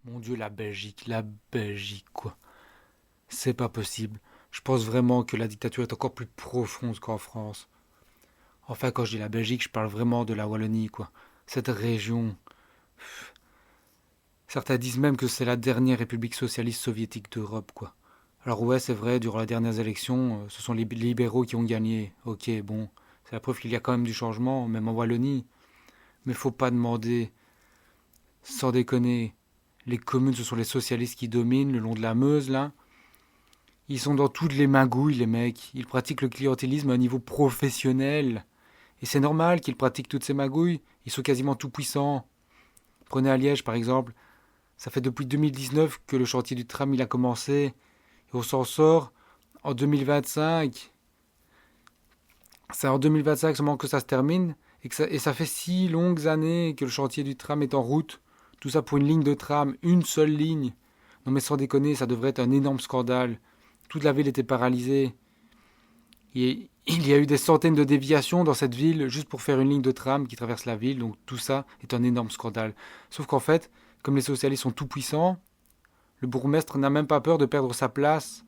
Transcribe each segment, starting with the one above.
Mon Dieu, la Belgique, quoi. C'est pas possible. Je pense vraiment que la dictature est encore plus profonde qu'en France. Enfin, quand je dis la Belgique, je parle vraiment de la Wallonie, quoi. Cette région. Certains disent même que c'est la dernière république socialiste soviétique d'Europe, quoi. Alors ouais, c'est vrai, durant les dernières élections, ce sont les libéraux qui ont gagné. Ok, bon, c'est la preuve qu'il y a quand même du changement, même en Wallonie. Mais faut pas demander, sans déconner, les communes, ce sont les socialistes qui dominent le long de la Meuse, là. Ils sont dans toutes les magouilles, les mecs. Ils pratiquent le clientélisme à un niveau professionnel. Et c'est normal qu'ils pratiquent toutes ces magouilles. Ils sont quasiment tout puissants. Prenez à Liège, par exemple. Ça fait depuis 2019 que le chantier du tram il a commencé. Et on s'en sort en 2025. C'est en 2025 seulement que ça se termine. Et ça fait 6 longues années que le chantier du tram est en route. Tout ça pour une ligne de tram, une seule ligne. Non mais sans déconner, ça devrait être un énorme scandale. Toute la ville était paralysée. Et il y a eu des centaines de déviations dans cette ville juste pour faire une ligne de tram qui traverse la ville. Donc tout ça est un énorme scandale. Sauf qu'en fait, comme les socialistes sont tout puissants, le bourgmestre n'a même pas peur de perdre sa place.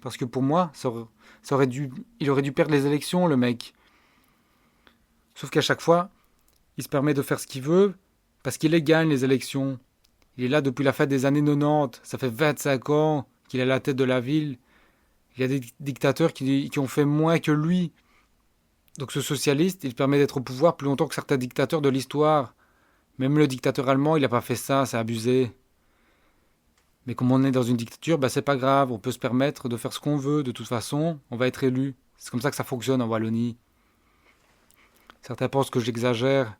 Parce que pour moi, il aurait dû perdre les élections, le mec. Sauf qu'à chaque fois, il se permet de faire ce qu'il veut parce qu'il les gagne, les élections. Il est là depuis la fin des années 90. Ça fait 25 ans qu'il est à la tête de la ville. Il y a des dictateurs qui ont fait moins que lui. Donc ce socialiste, il permet d'être au pouvoir plus longtemps que certains dictateurs de l'histoire. Même le dictateur allemand, il n'a pas fait ça, c'est abusé. Mais comme on est dans une dictature, bah c'est pas grave, on peut se permettre de faire ce qu'on veut, de toute façon, on va être élu. C'est comme ça que ça fonctionne en Wallonie. Certains pensent que j'exagère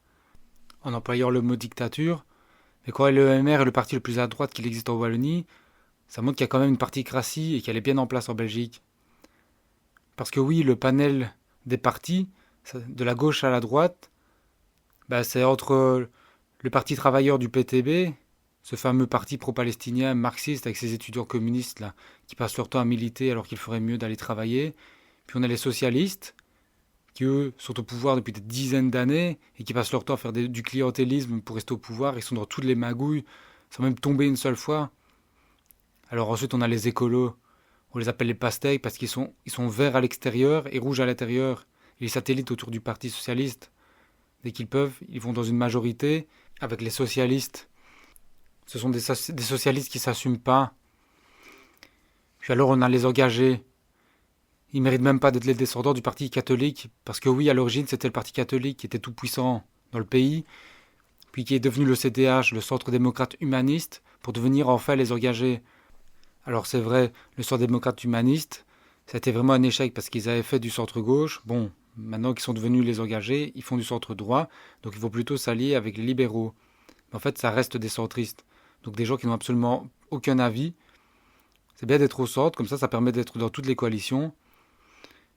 en employant le mot dictature, mais quand le MR est le parti le plus à droite qu'il existe en Wallonie, ça montre qu'il y a quand même une particratie et qu'elle est bien en place en Belgique. Parce que oui, le panel des partis, de la gauche à la droite, bah, c'est entre le parti travailleur du PTB, ce fameux parti pro-palestinien marxiste avec ses étudiants communistes là, qui passent leur temps à militer alors qu'il ferait mieux d'aller travailler. Puis on a les socialistes, qui eux sont au pouvoir depuis des dizaines d'années et qui passent leur temps à faire du clientélisme pour rester au pouvoir. Ils sont dans toutes les magouilles, sans même tomber une seule fois. Alors ensuite on a les écolos, on les appelle les pastèques parce qu'ils sont verts à l'extérieur et rouges à l'intérieur. Et les satellites autour du parti socialiste, dès qu'ils peuvent, ils vont dans une majorité avec les socialistes. Ce sont des socialistes qui ne s'assument pas. Puis alors on a les engagés. Ils méritent même pas d'être les descendants du parti catholique, parce que oui, à l'origine, c'était le parti catholique qui était tout puissant dans le pays, puis qui est devenu le CDH, le Centre démocrate humaniste, pour devenir enfin les engagés. Alors c'est vrai, le Centre démocrate humaniste, ça a été vraiment un échec, parce qu'ils avaient fait du centre-gauche. Bon, maintenant qu'ils sont devenus les engagés, ils font du centre-droit, donc il faut plutôt s'allier avec les libéraux. Mais en fait, ça reste des centristes. Donc des gens qui n'ont absolument aucun avis. C'est bien d'être au centre, comme ça permet d'être dans toutes les coalitions.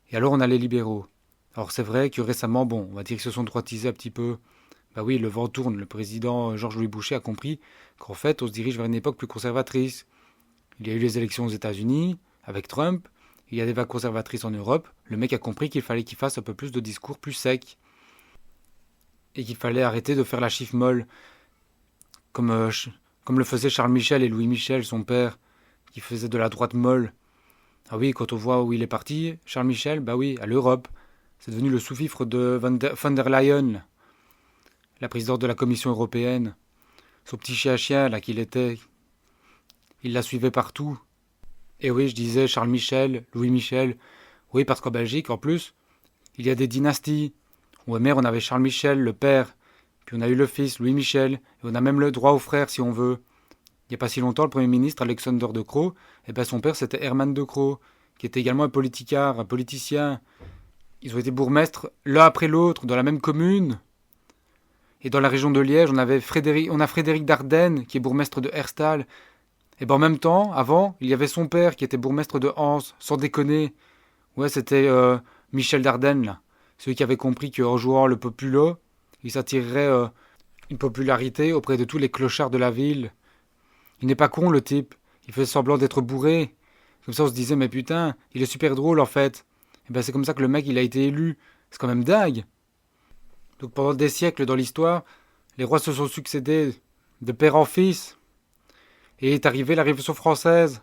Et alors on a les libéraux. Alors c'est vrai que récemment, bon, on va dire qu'ils se sont droitisés un petit peu. Bah oui, le vent tourne. Le président Georges-Louis Boucher a compris qu'en fait, on se dirige vers une époque plus conservatrice. Il y a eu les élections aux États-Unis avec Trump. Il y a des vagues conservatrices en Europe. Le mec a compris qu'il fallait qu'il fasse un peu plus de discours plus secs. Et qu'il fallait arrêter de faire la chiffre molle. Comme, comme le faisaient Charles Michel et Louis Michel, son père, qui faisait de la droite molle. Ah oui, quand on voit où il est parti, Charles Michel, bah oui, à l'Europe. C'est devenu le sous-fifre de von der Leyen, la présidente de la Commission européenne. Son petit chien là qu'il était, il la suivait partout. Et oui, je disais Charles Michel, Louis Michel. Oui, parce qu'en Belgique, en plus, il y a des dynasties. Au mère, on avait Charles Michel, le père. Puis on a eu le fils, Louis Michel. Et on a même le droit au frère, si on veut. Il n'y a pas si longtemps, le Premier ministre Alexander De Croo, eh ben son père c'était Herman De Croo, qui était également un politicard, un politicien. Ils ont été bourgmestres l'un après l'autre dans la même commune. Et dans la région de Liège, on a Frédéric Dardenne, qui est bourgmestre de Herstal. Et ben en même temps, avant, il y avait son père qui était bourgmestre de Anse, sans déconner. Ouais, c'était Michel Dardenne, là. Celui qui avait compris qu'en jouant le populo, il s'attirerait une popularité auprès de tous les clochards de la ville. Il n'est pas con, le type. Il fait semblant d'être bourré. Comme ça, on se disait, mais putain, il est super drôle, en fait. Et ben, c'est comme ça que le mec, il a été élu. C'est quand même dingue. Donc, pendant des siècles dans l'histoire, les rois se sont succédés de père en fils. Et est arrivée la Révolution française.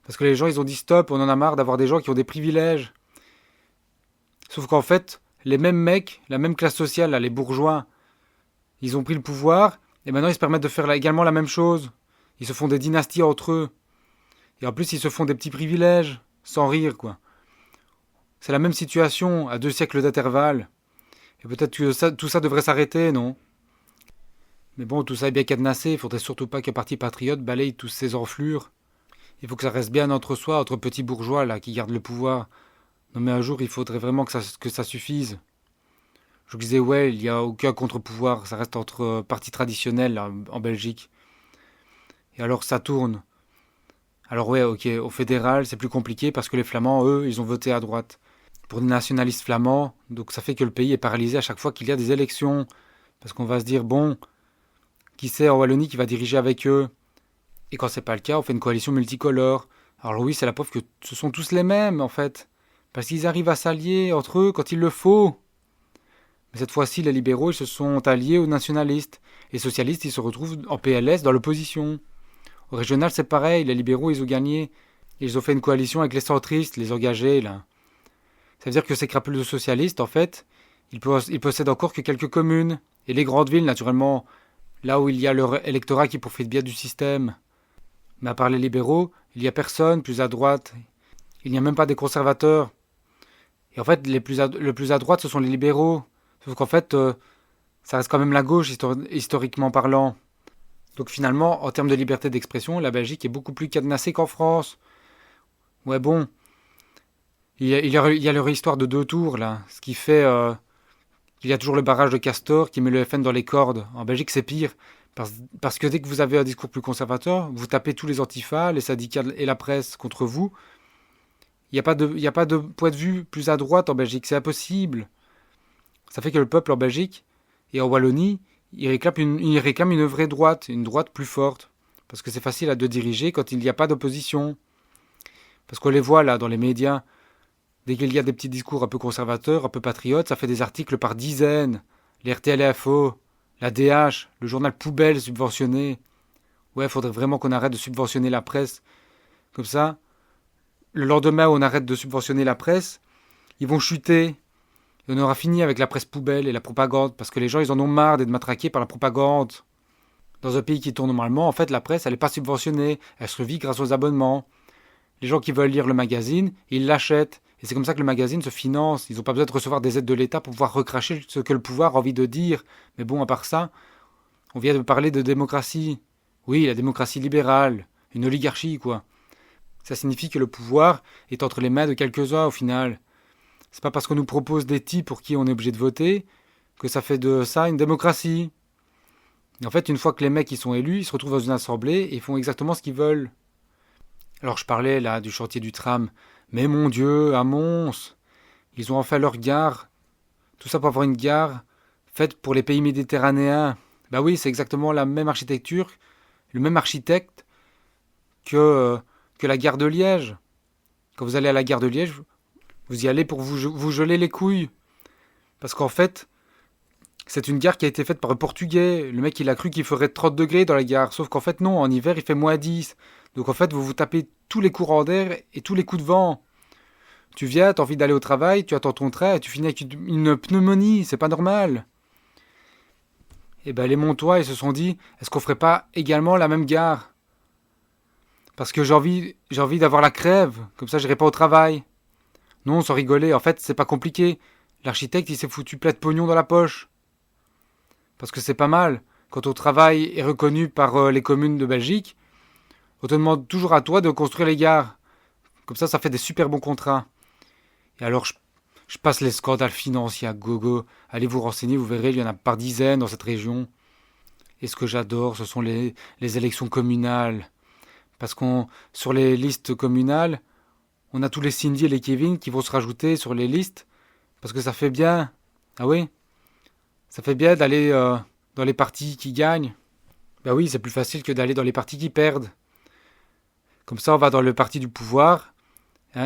Parce que les gens, ils ont dit stop, on en a marre d'avoir des gens qui ont des privilèges. Sauf qu'en fait, les mêmes mecs, la même classe sociale, là, les bourgeois, ils ont pris le pouvoir, et maintenant ils se permettent de faire également la même chose. Ils se font des dynasties entre eux. Et en plus, ils se font des petits privilèges, sans rire, quoi. C'est la même situation, à 2 siècles d'intervalle. Et peut-être que tout ça devrait s'arrêter, non? Mais bon, tout ça est bien cadenassé, il faudrait surtout pas qu'un parti patriote balaye tous ces enflures. Il faut que ça reste bien entre soi, entre petits bourgeois, là, qui gardent le pouvoir. Non mais un jour, il faudrait vraiment que ça suffise. Je disais, ouais, il n'y a aucun contre-pouvoir, ça reste entre partis traditionnels, là, en Belgique. Et alors ça tourne. Alors ouais, ok, au fédéral, c'est plus compliqué parce que les Flamands, eux, ils ont voté à droite. Pour des nationalistes flamands, donc ça fait que le pays est paralysé à chaque fois qu'il y a des élections. Parce qu'on va se dire, bon, qui c'est en Wallonie qui va diriger avec eux? Et quand c'est pas le cas, on fait une coalition multicolore. Alors oui, c'est la preuve que ce sont tous les mêmes, en fait. Parce qu'ils arrivent à s'allier entre eux quand il le faut. Mais cette fois-ci, les libéraux, ils se sont alliés aux nationalistes. Les socialistes, ils se retrouvent en PLS dans l'opposition. Au régional, c'est pareil, les libéraux, ils ont gagné. Ils ont fait une coalition avec les centristes, les engagés, là. Ça veut dire que ces crapules de socialistes, en fait, ils possèdent encore que quelques communes. Et les grandes villes, naturellement, là où il y a leur électorat qui profite bien du système. Mais à part les libéraux, il n'y a personne plus à droite. Il n'y a même pas des conservateurs. Et en fait, le plus à droite, ce sont les libéraux. Sauf qu'en fait, ça reste quand même la gauche, historiquement parlant. Donc finalement, en termes de liberté d'expression, la Belgique est beaucoup plus cadenassée qu'en France. Ouais, bon, il y a leur histoire de 2 tours, là. Ce qui fait qu'il y a toujours le barrage de Castor qui met le FN dans les cordes. En Belgique, c'est pire. Parce que dès que vous avez un discours plus conservateur, vous tapez tous les antifas, les syndicats et la presse contre vous. Il y a pas de point de vue plus à droite en Belgique. C'est impossible. Ça fait que le peuple en Belgique et en Wallonie, il réclame une vraie droite, une droite plus forte. Parce que c'est facile de diriger quand il n'y a pas d'opposition. Parce qu'on les voit là dans les médias. Dès qu'il y a des petits discours un peu conservateurs, un peu patriotes, ça fait des articles par dizaines. Les RTL-Info, la DH, le journal poubelle subventionné. Ouais, faudrait vraiment qu'on arrête de subventionner la presse. Comme ça, le lendemain où on arrête de subventionner la presse, ils vont chuter. Et on aura fini avec la presse poubelle et la propagande, parce que les gens, ils en ont marre d'être matraqués par la propagande. Dans un pays qui tourne normalement, en fait, la presse, elle n'est pas subventionnée. Elle se vit grâce aux abonnements. Les gens qui veulent lire le magazine, ils l'achètent. Et c'est comme ça que le magazine se finance. Ils n'ont pas besoin de recevoir des aides de l'État pour pouvoir recracher ce que le pouvoir a envie de dire. Mais bon, à part ça, on vient de parler de démocratie. Oui, la démocratie libérale. Une oligarchie, quoi. Ça signifie que le pouvoir est entre les mains de quelques-uns, au final. C'est pas parce qu'on nous propose des types pour qui on est obligé de voter que ça fait de ça une démocratie. Et en fait, une fois que les mecs ils sont élus, ils se retrouvent dans une assemblée et font exactement ce qu'ils veulent. Alors je parlais là du chantier du tram. Mais mon Dieu, à Mons, ils ont enfin leur gare. Tout ça pour avoir une gare faite pour les pays méditerranéens. Bah oui, c'est exactement la même architecture, le même architecte que la gare de Liège. Quand vous allez à la gare de Liège, vous y allez pour vous geler les couilles. Parce qu'en fait, c'est une gare qui a été faite par un Portugais. Le mec, il a cru qu'il ferait 30 degrés dans la gare. Sauf qu'en fait, non, en hiver, il fait -10. Donc en fait, vous vous tapez tous les courants d'air et tous les coups de vent. Tu viens, t'as envie d'aller au travail, tu attends ton train et tu finis avec une pneumonie. C'est pas normal. Et ben les Montois, ils se sont dit, est-ce qu'on ferait pas également la même gare? Parce que j'ai envie d'avoir la crève. Comme ça, j'irai pas au travail. Non, sans rigoler, en fait, c'est pas compliqué. L'architecte, il s'est foutu plein de pognon dans la poche. Parce que c'est pas mal. Quand ton travail est reconnu par les communes de Belgique, on te demande toujours à toi de construire les gares. Comme ça fait des super bons contrats. Et alors, je passe les scandales financiers à gogo. Allez vous renseigner, vous verrez, il y en a par dizaines dans cette région. Et ce que j'adore, ce sont les élections communales. Parce sur les listes communales, on a tous les Cindy et les Kevin qui vont se rajouter sur les listes. Parce que ça fait bien. Ah oui? Ça fait bien d'aller dans les partis qui gagnent. Bah oui, c'est plus facile que d'aller dans les partis qui perdent. Comme ça, on va dans le parti du pouvoir.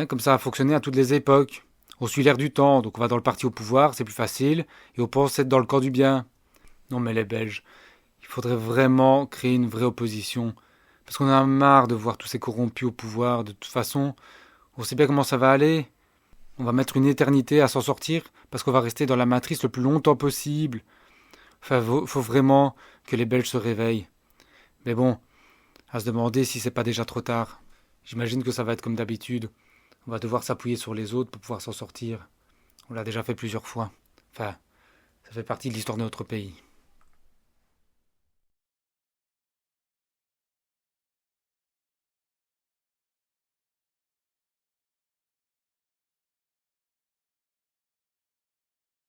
Comme ça a fonctionné à toutes les époques. On suit l'air du temps, donc on va dans le parti au pouvoir, c'est plus facile. Et on pense être dans le camp du bien. Non mais les Belges, il faudrait vraiment créer une vraie opposition. Parce qu'on en a marre de voir tous ces corrompus au pouvoir. De toute façon, on sait bien comment ça va aller. On va mettre une éternité à s'en sortir parce qu'on va rester dans la matrice le plus longtemps possible. Enfin, faut vraiment que les Belges se réveillent. Mais bon, à se demander si c'est pas déjà trop tard. J'imagine que ça va être comme d'habitude. On va devoir s'appuyer sur les autres pour pouvoir s'en sortir. On l'a déjà fait plusieurs fois. Enfin, ça fait partie de l'histoire de notre pays.